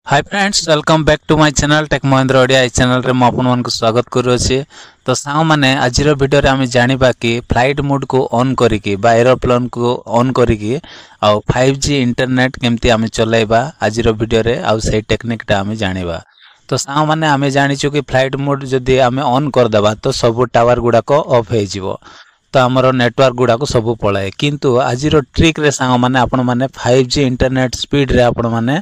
Hi friends welcome back to my channel tech Mahendra Odia channel रे आपन मन को स्वागत करूछि। तो साउ माने आज रो वीडियो रे हम जानिबा कि फ्लाइट मोड को ऑन करिकि बा एरोप्लेन को ऑन करिकि आ 5G इंटरनेट केमती हम चलाइबा आज रो वीडियो रे आ सही टेक्निक टा हम जानिबा। तो साउ माने हम जानिछु कि फ्लाइट मोड जदी हम ऑन कर दबा तो सब टावर गुडा को ऑफ हे जिवो, तो आमर नेटवर्क गुडा को सब पलाए। किंतु आज ट्रिक रे सांग माने आपण माने 5G इंटरनेट स्पीड रे आपण माने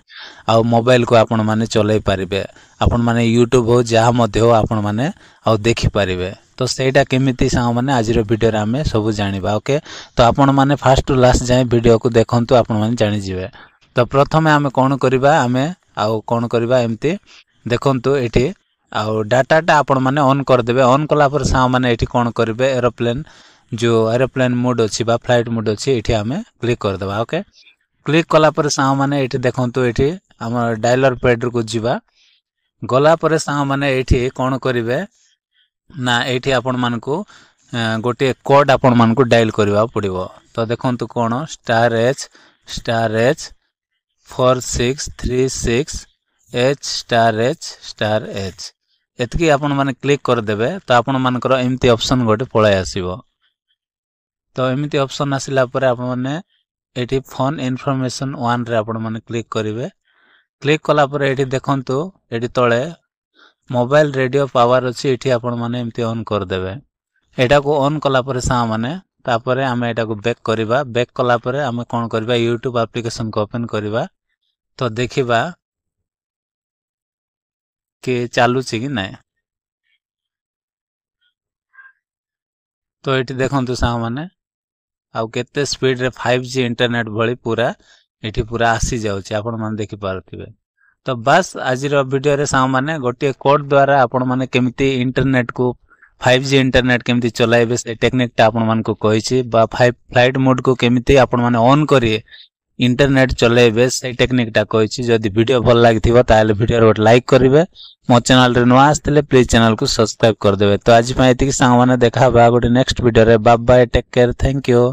आ मोबाइल को आपण माने चलाई पारिबे। आपण माने यूट्यूब हो जहा मध्ये हो आपण माने आ देखि पारिबे। तो सेटा केमिति सांग माने आज वीडियो रे हमें सब जानिबा। ओके, तो आपण माने फर्स्ट टू लास्ट जाय वीडियो को देखंतु आपण माने जानि जिवे। तो प्रथमे हमें कोन करिबा, हमें आ कोन करिबा एम्ति देखंतु एठी आ डाटा टा आपण माने ऑन कर देबे। ऑन कला पर सांग माने एठी कोन करिबे, एरोप्लेन जो एरोप्लेन मोड अच्छी बा फ्लाइट मोड अच्छी ये आम क्लिक कर दबा। ओके, क्लिक कला पर सांग माने ये देखंतु ये आम डायलर पैड को जीवा गला पर सांग माने ये कौन करिवे ना ये आपण मान को गोटे कोड आपण मान को डायल करबा पड़िबो। तो देखंतु कोन *H *4636 H*H एतकी आपण माने क्लिक कर देबे। तो आपण मानकर एमती ऑप्शन गोटे पळाय आसीबो। तो एमती ऑप्शन आसिला पर आपण माने एठी फोन इन्फॉर्मेशन 1 रे आपण माने क्लिक करिवे। क्लिक कला पर एठी देखंतु एठी तळे मोबाइल रेडियो पावर अछि, एठी आपण माने एमती ऑन कर देबे। एटा को ऑन कला पर सा माने तापरे हमें एटा को बैक करिबा। बैक कला पर हमें कोन करिबा, यूट्यूब एप्लीकेशन को ओपन करिबा। तो देखिबा कि चालू छि कि नै। तो एठी देखंतु सा माने आ केते स्पीड रे 5G इंटरनेट भली पूरा एठी पूरा आसी जाउची, आपण माने देखि पारथिबे। तो बस आज रो वीडियो रे सा माने गोटे कोड द्वारा आपण माने केमिति इंटरनेट को 5G इंटरनेट केमिति चलाइबे से टेक्निक टा आपण मान को कहिछि, बा फ्लाइट मोड को केमिति आपण माने ऑन करिए इंटरनेट चलाइबे से टेक्निक टा कहिछि। जदि वीडियो भल लागिथिबो ताले वीडियो रो लाइक करिवे। मो चैनल रे नुआ आस्तेले प्लीज चैनल को सब्सक्राइब कर देबे। तो आज पय एतिकी सांग माने देखा बा गोटे नेक्स्ट वीडियो रे। Bye bye, take care, thank you.